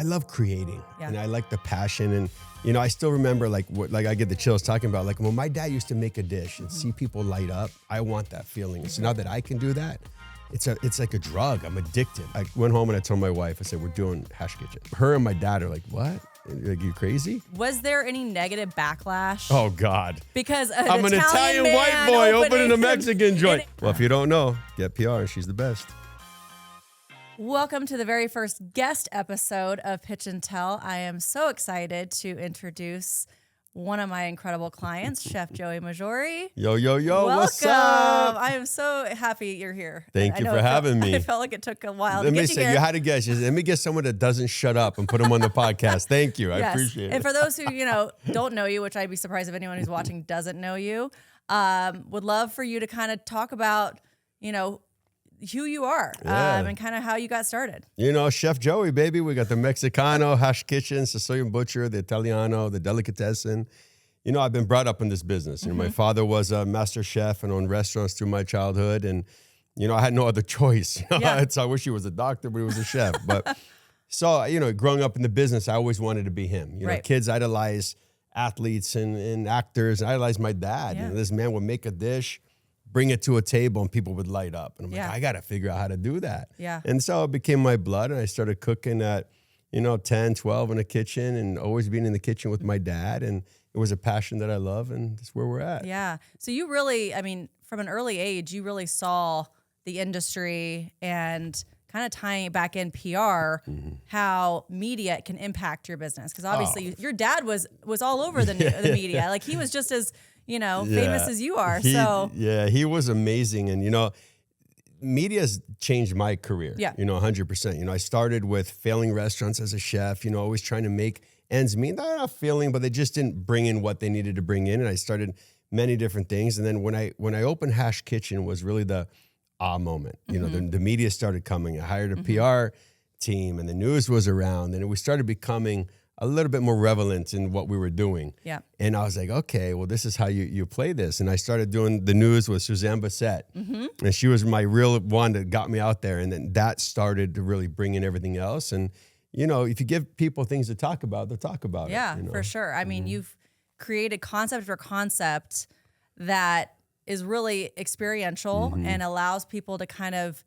love creating and I like the passion. And, I still remember like I get the chills talking about like when my dad used to make a dish and see people light up, I want that feeling. So now that I can do that, it's like a drug. I'm addicted. I went home and I told my wife, I said, we're doing Hash Kitchen. Her and my dad are like, what? Like, you crazy? Was there any negative backlash? Oh, God. Because I'm an Italian white boy opening a Mexican joint. Well, if you don't know, get PR. She's the best. Welcome to the very first guest episode of Pitch and Tell. I am so excited to introduce one of my incredible clients, Chef Joey Maggiore. Yo, Welcome. what's up? I am so happy you're here. Thank you for having me. I felt like it took a while to get you here. Let me say, you had to guess. Let me get someone that doesn't shut up and put them on the podcast. Thank you. I appreciate it. And for those who, don't know you, which I'd be surprised if anyone who's watching doesn't know you, would love for you to kind of talk about, who you are and kind of how you got started. Chef Joey, baby. We got the Mexicano, Hash Kitchen, Sicilian Butcher, the Italiano, the Delicatessen. I've been brought up in this business. My father was a master chef and owned restaurants through my childhood. And, I had no other choice. I wish he was a doctor, but he was a chef. But so, growing up in the business, I always wanted to be him. Kids idolize athletes and actors. I idolize my dad. Yeah. This man would make a dish, bring it to a table, and people would light up. And I'm like, I got to figure out how to do that. Yeah. And so it became my blood, and I started cooking at, 10, 12 in the kitchen, and always being in the kitchen with my dad. And it was a passion that I love, and that's where we're at. Yeah. So you really, from an early age, you really saw the industry and kind of tying it back in PR, how media can impact your business. Because obviously your dad was all over the media. Like he was just as, famous as you are. He was amazing. And, media's changed my career, 100%. I started with failing restaurants as a chef, always trying to make ends meet. Not failing, but they just didn't bring in what they needed to bring in. And I started many different things. And then when I opened Hash Kitchen was really the moment. The media started coming. I hired a PR team and the news was around and we started becoming a little bit more relevant in what we were doing. Yeah. And I was like, okay, well, this is how you play this. And I started doing the news with Suzanne Bassett. And she was my real one that got me out there. And then that started to really bring in everything else. And, if you give people things to talk about, they'll talk about it. Yeah, for sure. I mean, you've created concept for concept that is really experiential and allows people to kind of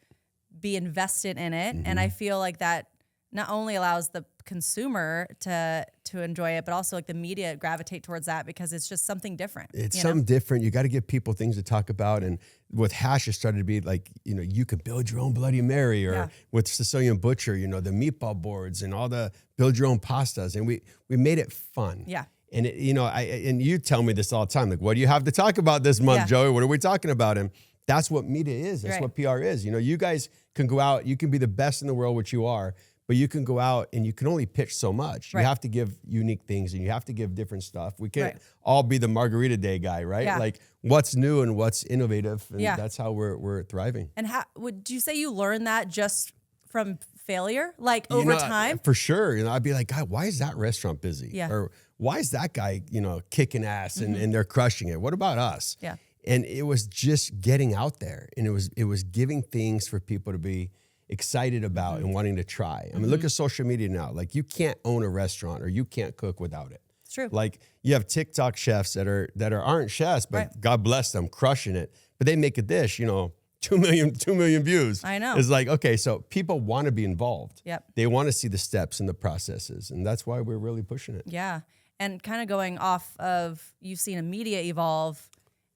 be invested in it. And I feel like that not only allows the consumer to enjoy it, but also like the media gravitate towards that because it's just something different. It's something different. You got to give people things to talk about. And with Hash, it started to be like, you could build your own Bloody Mary or with Sicilian Butcher, the meatball boards and all the build your own pastas. And we made it fun. Yeah. And and you tell me this all the time, like, what do you have to talk about this month, Joey? What are we talking about? And that's what media is. That's what PR is. You guys can go out, you can be the best in the world, which you are, but you can go out and you can only pitch so much. You have to give unique things and you have to give different stuff. We can't all be the Margarita Day guy, right? Yeah. Like what's new and what's innovative. And that's how we're thriving. And how would you say you learned that just from failure, like over time? For sure. I'd be like, God, why is that restaurant busy? Yeah. Or why is that guy, kicking ass and they're crushing it? What about us? Yeah. And it was just getting out there and it was giving things for people to be excited about and wanting to try. I mean, look at social media now. Like you can't own a restaurant or you can't cook without it. It's true. Like you have TikTok chefs that aren't chefs, but God bless them, crushing it. But they make a dish, 2 million views. I know. It's like, okay, so people want to be involved. Yep. They want to see the steps and the processes. And that's why we're really pushing it. Yeah. And kind of going off of, you've seen a media evolve.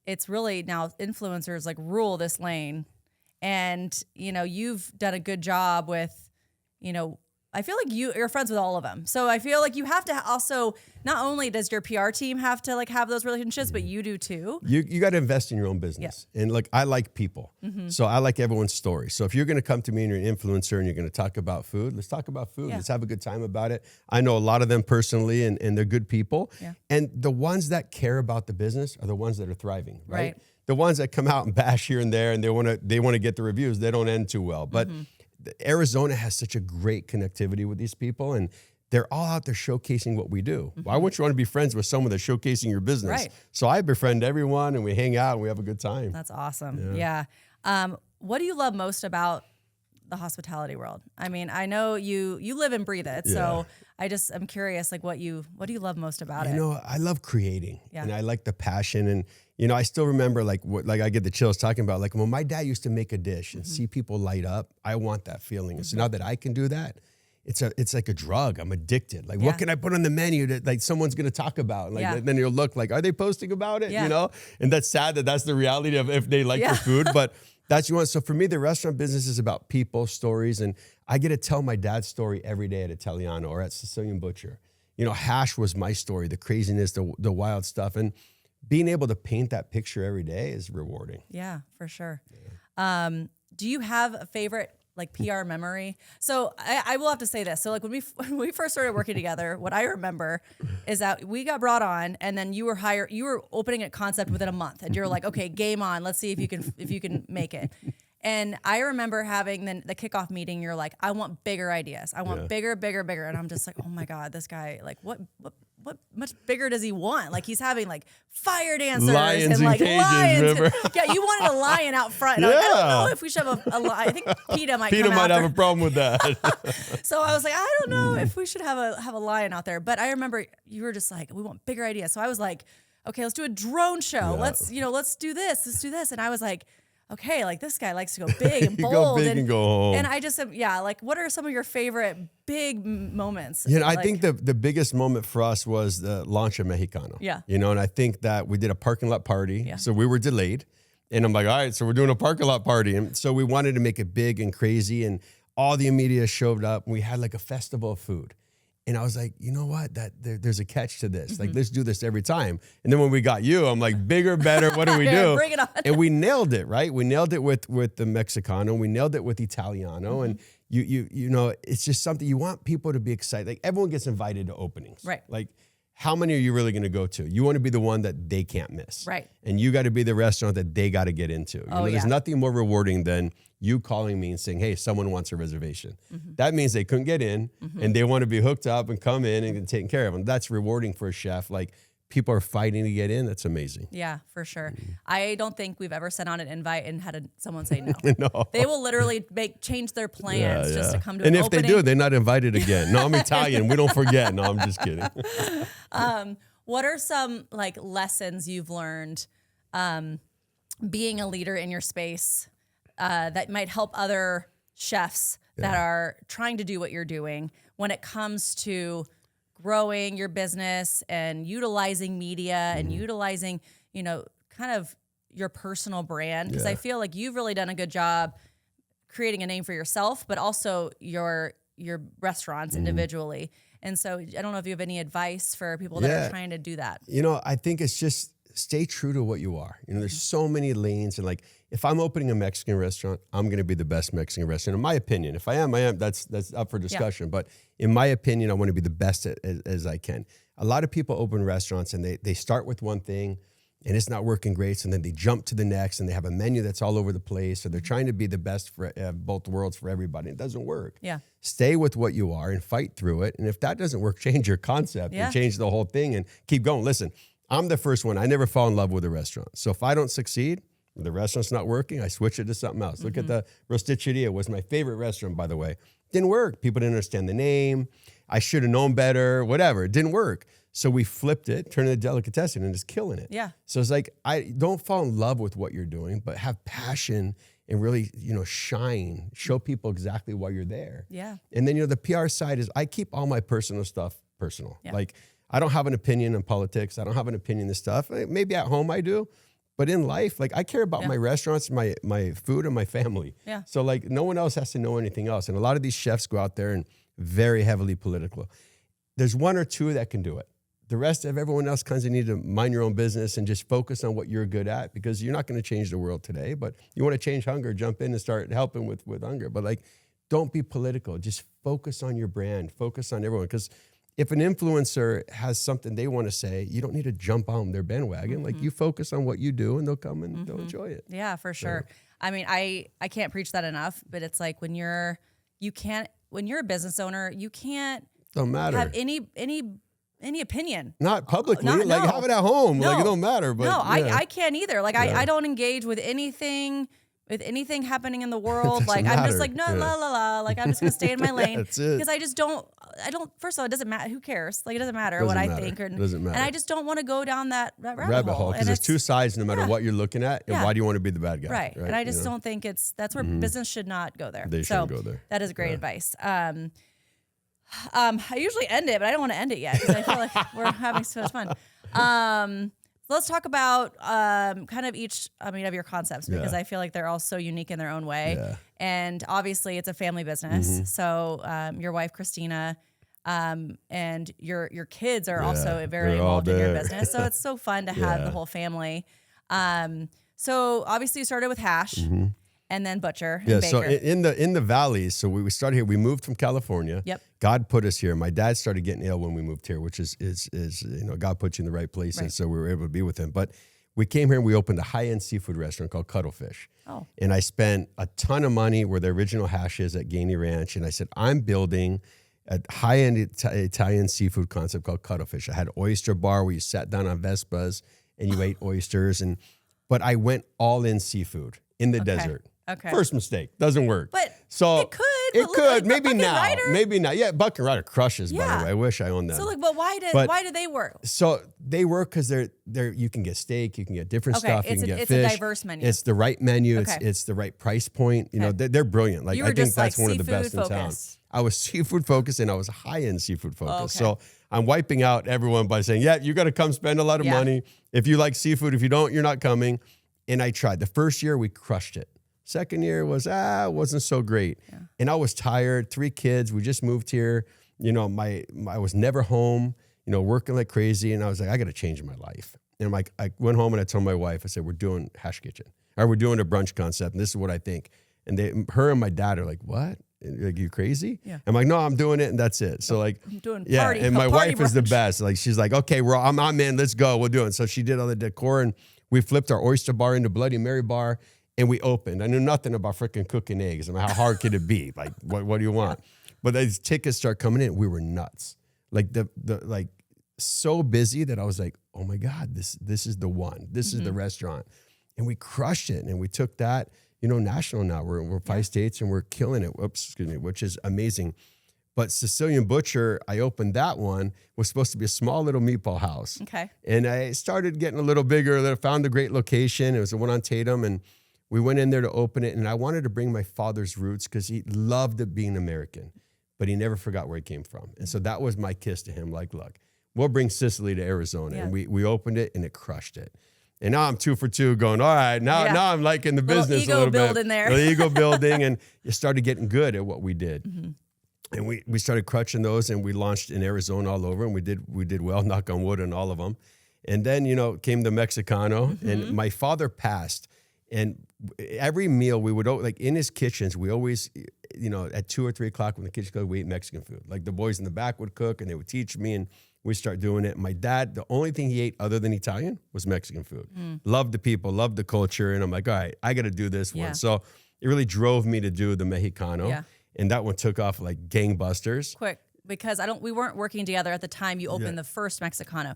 It's really now influencers like rule this lane. And, you've done a good job with, I feel like you're friends with all of them. So I feel like you have to also, not only does your PR team have to like have those relationships, but you do too. You got to invest in your own business. Yeah. And look, I like people. So I like everyone's story. So if you're going to come to me and you're an influencer and you're going to talk about food, let's talk about food. Yeah. Let's have a good time about it. I know a lot of them personally and they're good people. Yeah. And the ones that care about the business are the ones that are thriving, right? The ones that come out and bash here and there and they want to get the reviews, they don't end too well. But Arizona has such a great connectivity with these people and they're all out there showcasing what we do. Why wouldn't you want to be friends with someone that's showcasing your business? Right. So I befriend everyone and we hang out and we have a good time. That's awesome. Yeah. What do you love most about the hospitality world? I mean, I know you live and breathe it. So I'm curious, like what do you love most about it? You know, I love creating and I like the passion. And, you know, I still remember like I get the chills talking about like when my dad used to make a dish and see people light up, I want that feeling. And so now that I can do that, it's like a drug. I'm addicted. Like, what can I put on the menu that like someone's going to talk about? Like, then you'll look like, are they posting about it? You know? And that's sad that that's the reality of if they like your food, but that's what you want. So for me, the restaurant business is about people, stories, and I get to tell my dad's story every day at Italiano or at Sicilian Butcher. You know, hash was my story, the craziness, the wild stuff. And being able to paint that picture every day is rewarding. Yeah, for sure. Yeah. Do you have a favorite like PR memory? So I will have to say this. So like when we first started working together, what I remember is that we got brought on and then you were opening a concept within a month and you're like, okay, game on. Let's see if you can make it. And I remember having the kickoff meeting. You're like, I want bigger ideas. I want bigger. And I'm just like, oh my God, this guy, like what much bigger does he want? Like he's having like fire dancers lions and like cages, lions. remember? Yeah, you wanted a lion out front. And I don't know if we should have a lion. I think PETA might have a problem with that. So I was like, I don't know if we should have a lion out there. But I remember you were just like, we want bigger ideas. So I was like, okay, let's do a drone show. Let's do this. And I was like, okay, like this guy likes to go big and bold. Go big and go home. And I just, like, what are some of your favorite big moments? You know, like, I think the biggest moment for us was the launch of Mexicano. Yeah. You know, and I think that we did a parking lot party. Yeah. So we were delayed. And I'm like, all right, so we're doing a parking lot party. And so we wanted to make it big and crazy. And all the media showed up. And we had like a festival of food. And I was like, you know what? There's a catch to this. Like, let's do this every time. And then when we got you, I'm like, bigger, better. What do we do? Bring it on. And we nailed it, right? We nailed it with the Mexicano. We nailed it with Italiano. And you know, it's just something you want people to be excited. Like everyone gets invited to openings, right? Like, how many are you really going to go to? You want to be the one that they can't miss, right? And you got to be the restaurant that they got to get into. You know, there's nothing more rewarding than you calling me and saying, hey, someone wants a reservation. That means they couldn't get in and they want to be hooked up and come in and get taken care of. And that's rewarding for a chef. Like people are fighting to get in. That's amazing. Yeah, for sure. I don't think we've ever sent out an invite and had someone say no. No. They will literally change their plans just to come to an opening. And if they do, they're not invited again. No, I'm Italian. We don't forget. No, I'm just kidding. What are some like lessons you've learned being a leader in your space that might help other chefs that are trying to do what you're doing when it comes to growing your business and utilizing media and utilizing, you know, kind of your personal brand? Because I feel like you've really done a good job creating a name for yourself, but also your restaurants individually. And so I don't know if you have any advice for people that are trying to do that. You know, I think it's just stay true to what you are. You know, there's so many lanes, and like if I'm opening a Mexican restaurant, I'm going to be the best Mexican restaurant. In my opinion, if I am, that's up for discussion. But in my opinion, I want to be the best as I can. A lot of people open restaurants and they start with one thing and it's not working great. So then they jump to the next and they have a menu that's all over the place. So they're trying to be the best for both worlds for everybody. It doesn't work. Yeah. Stay with what you are and fight through it. And if that doesn't work, change your concept and change the whole thing and keep going. Listen, I'm the first one. I never fall in love with a restaurant. So if I don't succeed, the restaurant's not working, I switch it to something else. Look at the Rosticceria. Was my favorite restaurant, by the way. Didn't work. People didn't understand the name. I should have known better, whatever. It didn't work. So we flipped it, turned it into delicatessen, and just killing it. Yeah. So it's like, I don't fall in love with what you're doing, but have passion and really, you know, shine. Show people exactly why you're there. Yeah. And then, you know, the PR side is I keep all my personal stuff personal. Yeah. Like, I don't have an opinion on politics. I don't have an opinion on this stuff. Maybe at home I do. But in life, like I care about my restaurants, my food, and my family. Yeah. So like no one else has to know anything else. And a lot of these chefs go out there and very heavily political. There's one or two that can do it. The rest of everyone else kind of need to mind your own business and just focus on what you're good at, because you're not going to change the world today. But you want to change hunger, jump in and start helping with hunger. But like, don't be political. Just focus on your brand. Focus on everyone. Because if an influencer has something they want to say, you don't need to jump on their bandwagon. Like you focus on what you do and they'll come and they'll enjoy it. Yeah, for sure. So. I mean, I can't preach that enough, but it's like when you're a business owner, you can't have any opinion. Not publicly, have it at home. Like it don't matter. But I can't either. Like I don't engage with anything with anything happening in the world, like I'm matter. just like, no, la, la, la. Like I'm just going to stay in my lane. That's it. Because I don't, first of all, it doesn't matter. Who cares? Like it doesn't matter what I think. It doesn't matter. And I just don't want to go down that rabbit hole. Because there's two sides no matter what you're looking at. And why do you want to be the bad guy? Right. And I just don't think that's where business should not go there. They shouldn't go there. That is great advice. I usually end it, but I don't want to end it yet because I feel like we're having so much fun. Let's talk about kind of of your concepts because I feel like they're all so unique in their own way. Yeah. And obviously it's a family business. So your wife, Christina, and your kids are also very involved in your business. So it's so fun to have the whole family. So obviously you started with hash and then butcher and baker. So in the valleys, so we started here. We moved from California. Yep. God put us here. My dad started getting ill when we moved here, which is God puts you in the right places. Right. So we were able to be with him. But we came here and we opened a high-end seafood restaurant called Cuttlefish. Oh. And I spent a ton of money where the original hash is at Gainey Ranch. And I said, I'm building a high-end Italian seafood concept called Cuttlefish. I had oyster bar where you sat down on Vespas and you ate oysters. But I went all in seafood in the desert. Okay. First mistake. Doesn't work. But so it could. It could. Maybe Bucket now. Rider? Maybe not. Yeah, Bucket Rider crushes, by Yeah. the way. I wish I owned them. So but why do they work? So they work because they're you can get steak, you can get different stuff, you can get it's fish. a diverse menu. It's the right menu. Okay. It's the right price point. You know, they're brilliant. Like You were I think just, that's like, one of the best seafood in town. focused. I was seafood focused and I was high-end seafood focused. Okay. So I'm wiping out everyone by saying, yeah, you got to come spend a lot of money. If you like seafood, if you don't, you're not coming. And I tried. The first year we crushed it. Second year wasn't so great. Yeah. And I was tired, 3 kids. We just moved here. You know, I was never home, you know, working like crazy. And I was like, I got to change my life. And I'm like, I went home and I told my wife, I said, we're doing Hash Kitchen. Or we're doing a brunch concept. And this is what I think. And her and my dad are like, what? Like, you crazy? Yeah. I'm like, no, I'm doing it. And that's it. So like, I'm doing party. And my party wife is the brunch. best. Like, she's like, okay, I'm in, let's go. We'll do it. So she did all the decor and we flipped our oyster bar into Bloody Mary bar. And we opened. I knew nothing about freaking cooking eggs. I mean, how hard could it be? Like, what do you want? But these tickets start coming in. We were nuts. Like like so busy that I was like, oh my God, this is the one. This is the restaurant. And we crushed it. And we took that, you know, national now. We're 5 states and we're killing it. Which is amazing. But Sicilian Butcher, I opened that one, was supposed to be a small little meatball house. Okay. And I started getting a little bigger. Found a great location. It was the one on Tatum. And we went in there to open it, and I wanted to bring my father's roots because he loved being American, but he never forgot where he came from. And so that was my kiss to him, like, look, we'll bring Sicily to Arizona. Yeah. And we opened it, and it crushed it. And now I'm 2 for 2 going, all right, now I'm liking the business a little bit. Ego building there. Ego building, and you started getting good at what we did. And we started crushing those, and we launched in Arizona all over, and we did well, knock on wood, on all of them. And then, you know, came the Mexicano, and my father passed. And every meal we would, like in his kitchens, we always, you know, at 2 or 3 o'clock when the kitchen goes, we ate Mexican food. Like the boys in the back would cook and they would teach me and we start doing it. My dad, the only thing he ate other than Italian was Mexican food. Loved the people, loved the culture. And I'm like, all right, I got to do this one. So it really drove me to do the Mexicano. Yeah. And that one took off like gangbusters. Quick, because we weren't working together at the time you opened the first Mexicano.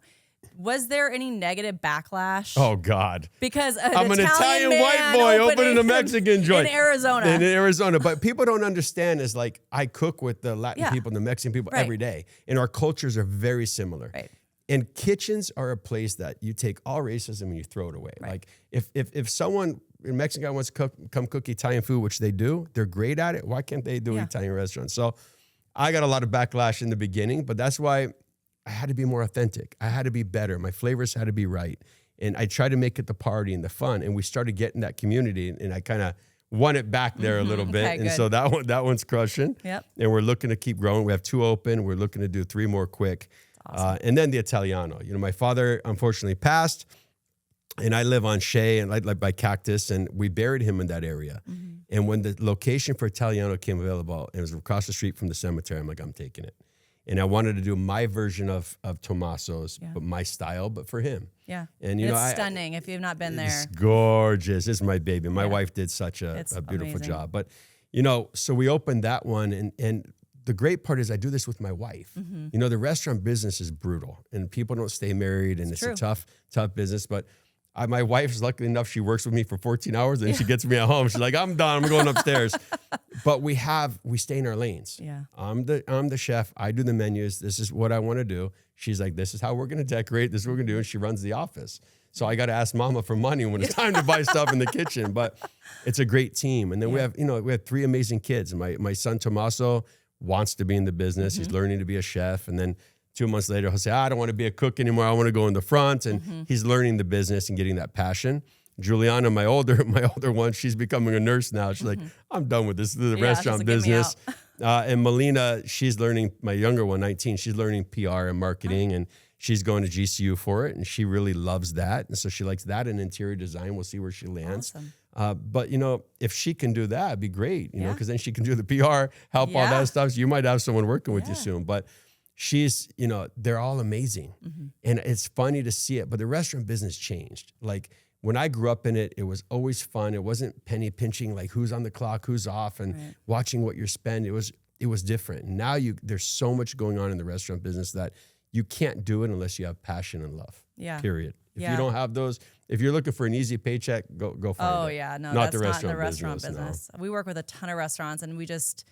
Was there any negative backlash? Oh, God. Because I'm an Italian white boy opening a Mexican joint. In Arizona. In Arizona. But people don't understand is like I cook with the Latin people and the Mexican people every day. And our cultures are very similar. Right. And kitchens are a place that you take all racism and you throw it away. Right. Like if someone in Mexico wants to come cook Italian food, which they do, they're great at it. Why can't they do Italian restaurants? So I got a lot of backlash in the beginning, but that's why I had to be more authentic. I had to be better. My flavors had to be right. And I tried to make it the party and the fun. And we started getting that community. And I kind of won it back there a little bit. Okay, and so that one's crushing. Yep. And we're looking to keep growing. We have 2 open. We're looking to do 3 more quick. Awesome. And then the Italiano. You know, my father unfortunately passed. And I live on Shea and I live by Cactus. And we buried him in that area. And when the location for Italiano came available, it was across the street from the cemetery. I'm like, I'm taking it. And I wanted to do my version of Tommaso's, but my style, but for him. Yeah. And you know, it's stunning if you've not been there. It's gorgeous. It's my baby. My wife did such a beautiful job. But, you know, so we opened that one. And the great part is I do this with my wife. You know, the restaurant business is brutal and people don't stay married and it's a tough business. But My wife's lucky enough, she works with me for 14 hours and she gets me at home. She's like, I'm done. I'm going upstairs. But we stay in our lanes. Yeah. I'm the chef. I do the menus. This is what I want to do. She's like, this is how we're going to decorate. This is what we're going to do. And she runs the office. So I got to ask mama for money when it's time to buy stuff in the kitchen. But it's a great team. And then we have 3 amazing kids. My son, Tommaso, wants to be in the business. He's learning to be a chef. And then 2 months later, he'll say, I don't want to be a cook anymore. I want to go in the front. And he's learning the business and getting that passion. Juliana, my older one, she's becoming a nurse now. She's like, I'm done with this. This is the restaurant business. And Melina, she's learning, my younger one, 19, she's learning PR and marketing. And she's going to GCU for it, and she really loves that. And so she likes that in interior design. We'll see where she lands. Awesome. But, if she can do that, it'd be great, because then she can do the PR, help all that stuff. So you might have someone working with you soon. But she's, they're all amazing. And it's funny to see it. But the restaurant business changed. Like when I grew up in it, it was always fun. It wasn't penny pinching, like who's on the clock, who's off, and watching what you're spending. It was different. And now there's so much going on in the restaurant business that you can't do it unless you have passion and love. Yeah. Period. If you don't have those, if you're looking for an easy paycheck, go find it. Oh yeah, no, that's not the restaurant business. No. We work with a ton of restaurants, and we just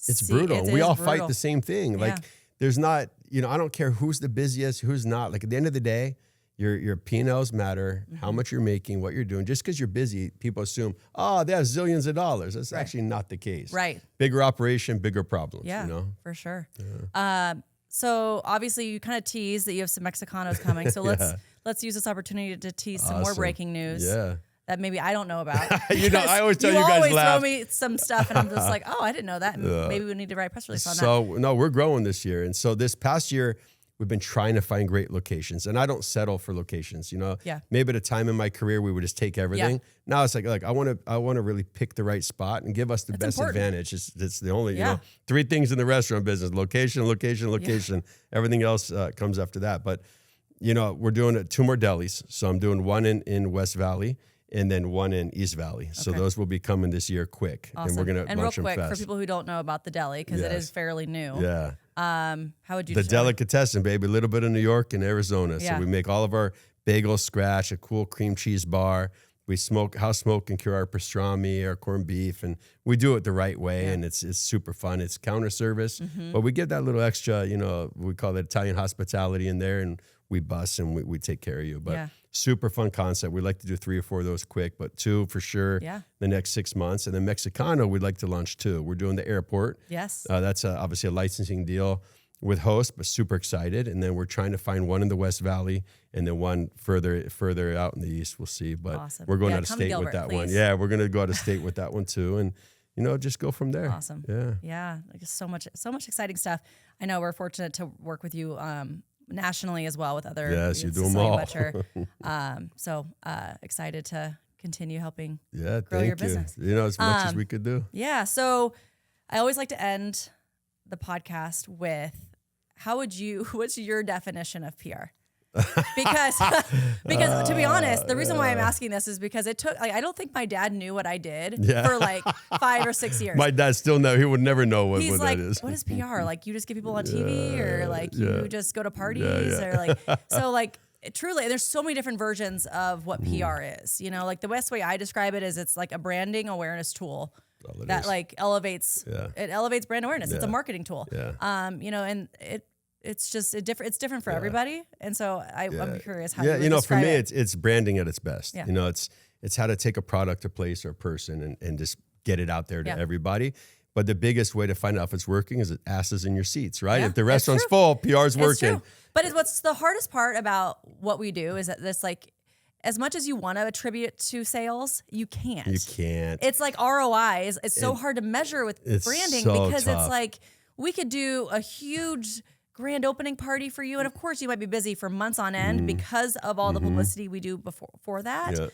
it's brutal. We all fight the same thing. Like there's not, I don't care who's the busiest, who's not. Like at the end of the day, your P&Ls matter, how much you're making, what you're doing. Just because you're busy, people assume, they have zillions of dollars. That's actually not the case. Right. Bigger operation, bigger problems. Yeah, for sure. Yeah. So obviously you kind of tease that you have some Mexicanos coming. So let's use this opportunity to tease some more breaking news that maybe I don't know about. I always tell you guys always laugh. throw me some stuff and I'm just like, I didn't know that. And maybe we need to write a press release on that. So no, we're growing this year. And so this past year, we've been trying to find great locations, and I don't settle for locations. Maybe at a time in my career we would just take everything. Now it's like I want to really pick the right spot and give us the best advantage. It's the only 3 things in the restaurant business: location, location, location. Everything else comes after that. But we're doing 2 more delis. So I'm doing one in West Valley and then one in East Valley. So those will be coming this year quick, and we're gonna launch them fast. Real quick for people who don't know about the deli, because it is fairly new. Yeah. How would you the delicatessen, baby? A little bit of New York and Arizona. So we make all of our bagels scratch, a cool cream cheese bar. We house smoke and cure our pastrami, our corned beef, and we do it the right way, and it's super fun. It's counter service, but we give that little extra, we call it Italian hospitality in there, and we bus and we take care of you. But super fun concept. We'd like to do 3 or 4 of those quick, but 2 for sure the next 6 months. And then Mexicano, we'd like to launch 2. We're doing the airport. Yes. That's obviously a licensing deal with host, but super excited. And then we're trying to find one in the West Valley and then one further out in the East. We'll see. But we're going out of state with that one. Yeah, we're going to go out of state with that one too. And just go from there. Awesome. Yeah. Like so much exciting stuff. I know we're fortunate to work with you nationally as well with other. Yes, you do them all. Butcher. So excited to continue helping grow your business. As much as we could do. Yeah. So I always like to end the podcast with what's your definition of PR? Because to be honest, the reason why I'm asking this is because it took, I don't think my dad knew what I did for 5 or 6 years. My dad still he would never know what that is. What is PR? Like you just get people on TV or you just go to parties or truly, there's so many different versions of what PR is. The best way I describe it is it's like a branding awareness tool that elevates brand awareness. It's a marketing tool. And it's just it's different for everybody. And so I'm curious how you would describe for me, it. it's branding at its best. It's how to take a product, a place, or a person and just get it out there to everybody. But the biggest way to find out if it's working is asses in your seats, right? If the restaurant's full, PR's working. But what's the hardest part about what we do is that this as much as you want to attribute it to sales, you can't. You can't. It's like ROI. It's so hard to measure with branding because tough. It's like we could do a huge grand opening party for you. And of course you might be busy for months on end because of all the publicity we do before that. Yeah.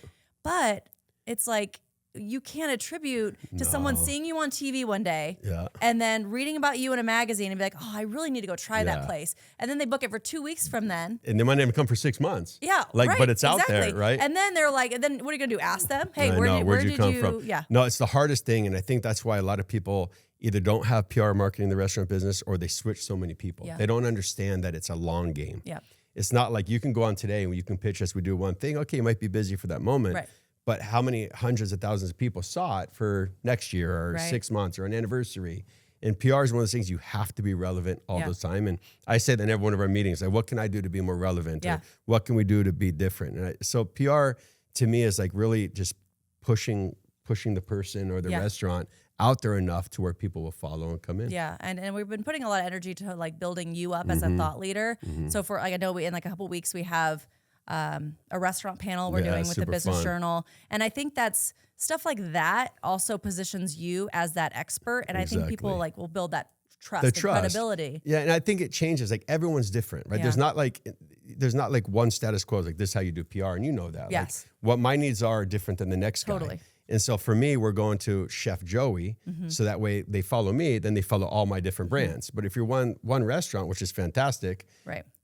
But it's like you can't attribute to someone seeing you on TV one day and then reading about you in a magazine and be like, I really need to go try that place. And then they book it for 2 weeks from then. And they might even come for 6 months. Yeah. But it's out there, right? And then they're like, and then what are you going to do? Ask them? Hey, where did you come from? Yeah. No, it's the hardest thing. And I think that's why a lot of people either don't have PR marketing in the restaurant business or they switch so many people. Yeah. They don't understand that it's a long game. Yeah. it's not like you can go on today and you can pitch us, we do one thing. Okay, you might be busy for that moment. Right. But how many hundreds of thousands of people saw it for next year or 6 months or an anniversary? And PR is one of those things you have to be relevant all the time. And I say that in every one of our meetings, like, what can I do to be more relevant? Or what can we do to be different? And so PR to me is like really just pushing the person or the restaurant out there enough to where people will follow and come in. Yeah, and we've been putting a lot of energy to like building you up as a thought leader. So for like, I know in like a couple weeks we have a restaurant panel we're doing with the Business Journal. And I think that's stuff like that also positions you as that expert. And I think people like will build that trust and credibility. Yeah, and I think it changes. Like everyone's different, right? There's not like one status quo. Like this is how you do PR, and you know that. Yes. Like, what my needs are different than the next guy. And so for me, we're going to Chef Joey, so that way they follow me, then they follow all my different brands. But if you're one restaurant, which is fantastic,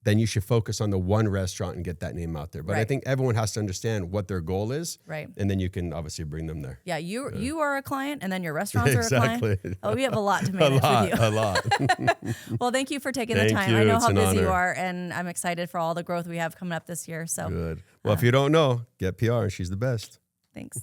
then you should focus on the one restaurant and get that name out there. But I think everyone has to understand what their goal is, and then you can obviously bring them there. Yeah, you are a client, and then your restaurants are a client. Oh, we have a lot to manage with you. A lot. Well, thank you for taking the time. I know how busy you are, and I'm excited for all the growth we have coming up this year. So good. Well, if you don't know, get PR, and she's the best. Thanks.